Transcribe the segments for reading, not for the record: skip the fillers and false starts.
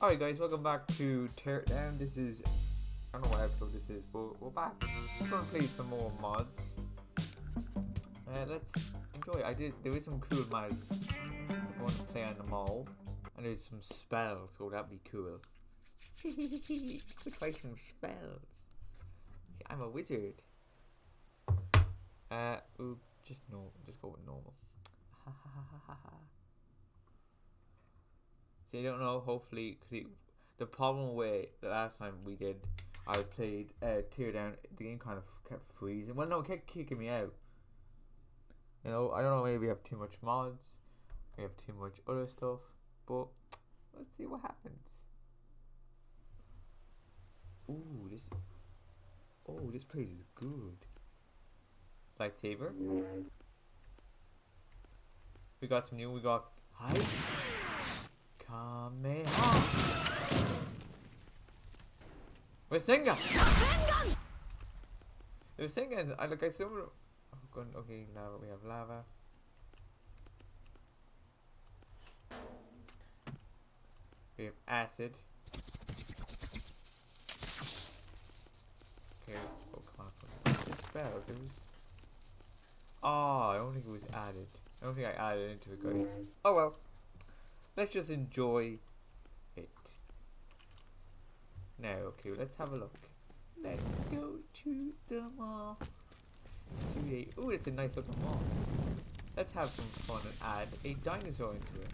Alright guys, welcome back to Teardown. This is, I don't know what episode this is, but we're back. We're going to play some more mods. Let's enjoy it. There is some cool mods. We're going to play on them all. And there's some spells, so that'd be cool. Let's try some spells. I'm a wizard. Just go with normal. So you don't know, hopefully, because the problem with the last time I played Teardown, the game kind of kept freezing. Well, no, it kept kicking me out. You know, I don't know, maybe we have too much mods, we have too much other stuff, but let's see what happens. This place is good. Lightsaber. We got some new. We got Kameha. We're singing. They're singing. I assume. Okay, now we have lava. We have acid. Okay. Oh, come on. The spell. There was. Oh, I don't think it was added. I don't think I added into it, guys. Oh well. Let's just enjoy it. Now, okay, let's have a look. Let's go to the mall. Oh, it's a nice looking mall. Let's have some fun and add a dinosaur into it.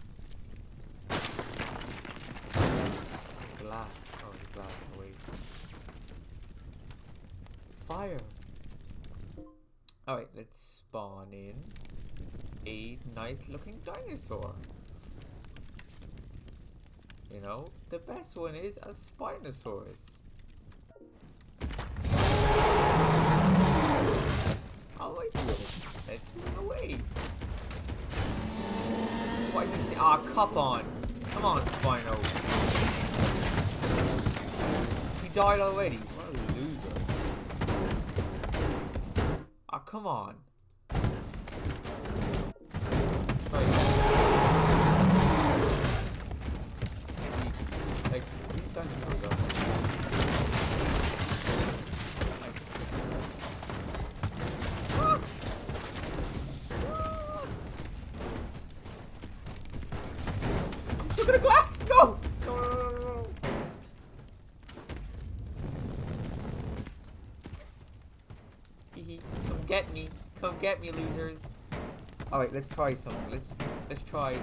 Glass. Oh, the glass. Wait. Fire. Alright, let's spawn in a nice looking dinosaur. You know, the best one is a Spinosaurus. I like it. Let's move away. Why just cup on. Come on, Spino. He died already. What a loser. Come on. I'm still gonna glass! No! No. Come get me, losers. Alright, let's try something. Let's try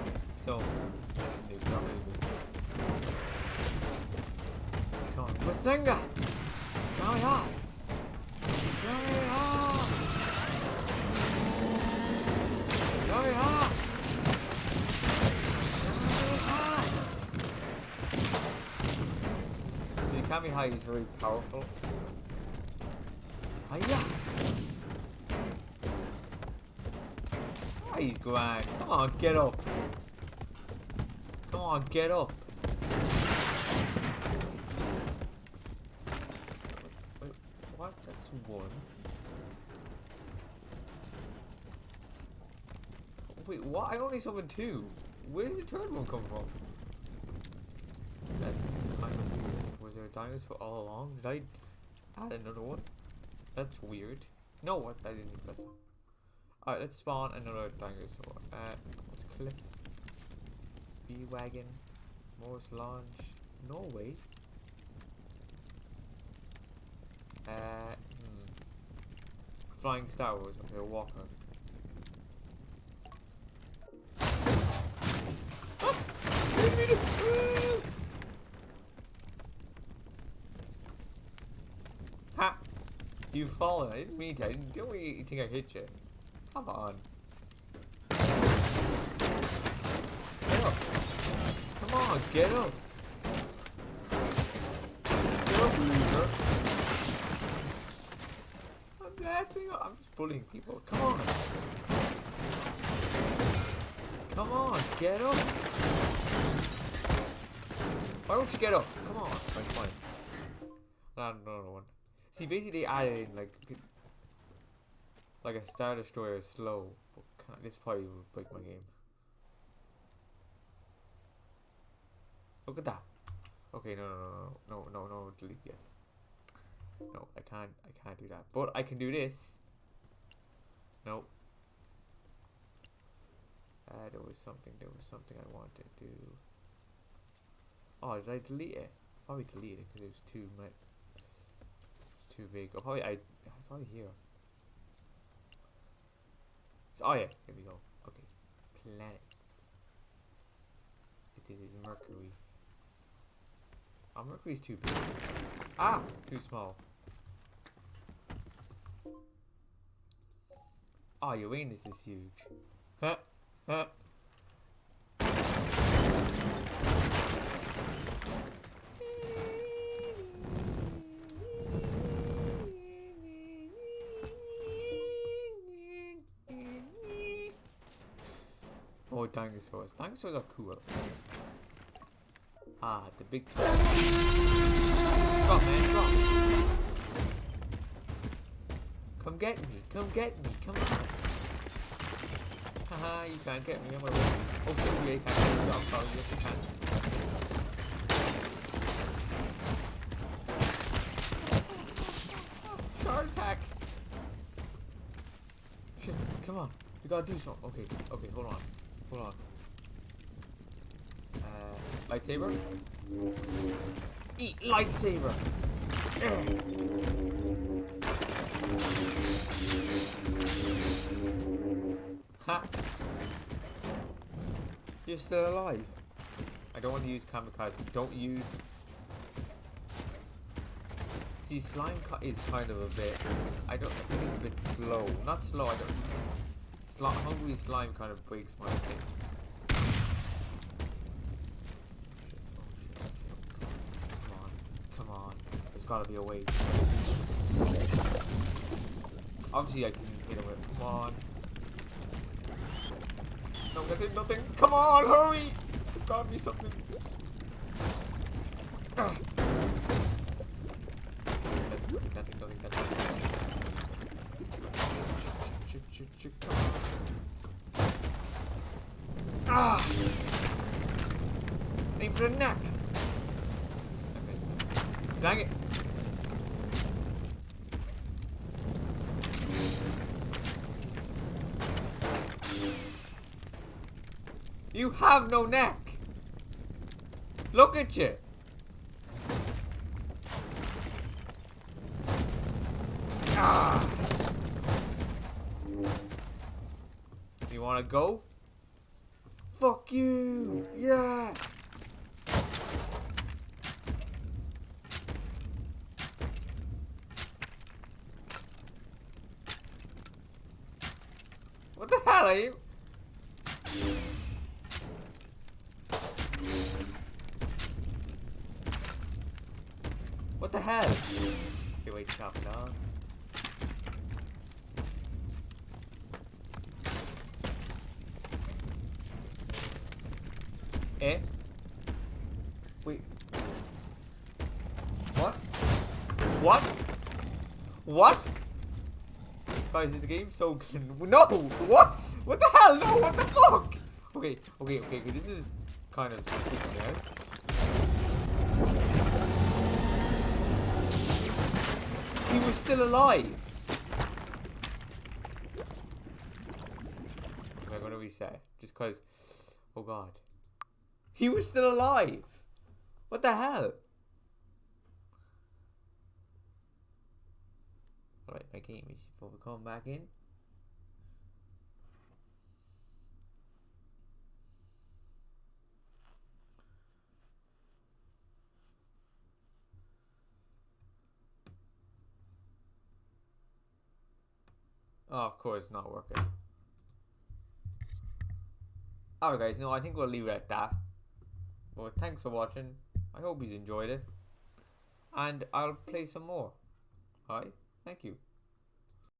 some. Come on, Bazinga! Come The Kamehameha is very powerful. Hiya! He's grand. Come on, get up. Come on, get up. Wait, what? That's one. Wait, what? I only summoned two. Where did the third one come from? That's kind of weird. Was there a dinosaur all along? Did I add another one? That's weird. No, what? I didn't. That's not. Alright, let's spawn another dinosaur. Let's click. B-Wagon. Morse Launch. Norway. Flying Star Wars. Okay, Walker. Ha! You've fallen. I didn't mean to. I didn't really think I hit you. Come on. Get up. Come on, get up. Get up, loser. I'm blasting up. I'm just bullying people. Come on. Come on, get up. Why don't you get up? Come on. Fine. Another one. See, basically added in like a Star Destroyer is slow, but this probably would break my game. Look at that. Okay, no, delete, yes. No, I can't do that. But I can do this. No. There was something I wanted to do. Oh, did I delete it? Probably delete it because it was too big. Oh, probably it's probably here. Oh yeah, here we go. Okay, planets. This is Mercury. Oh, Mercury's too big. Ah, too small. Oh, Uranus is huge. Huh? Huh? Oh, dinosaurs. Dinosaurs are cool. Ah, the big Drop, man, drop. Come get me, come on. Haha, you can't get me, I'm away. Oh, shit, you can't get me, I'm sorry, yes you can. Shark attack! Shit, come on, we gotta do something. Okay, hold on. Lightsaber? Eat lightsaber! Ha! You're still alive. I don't want to use kamikaze. Don't use. See, slime is kind of a bit. I think it's a bit slow. Not slow. Hungry slime kind of breaks my thing. Come on. There's gotta be a way. Obviously, I can hit him with. Come on. No, nothing. Come on, hurry! There's gotta be something. Nothing. Shoot. Come on. Ah! Aim for the neck. I missed. Dang it. You have no neck. Look at you. Ah. You wanna go? Fuck you. Yeah. What the hell are you? What the hell? Okay, wait, chop it off. Eh? Wait. What? Guys, is the game so good? No! What? What the hell? No, what the fuck? Okay, this is kind of freaking out. He was still alive. I'm gonna reset. Just cause, oh god. He was still alive. What the hell? Alright, my game is before we come back in. Oh, of course, it's not working. Alright guys, no, I think we'll leave it at that. Well, thanks for watching. I hope you enjoyed it. And I'll play some more. Alright, thank you.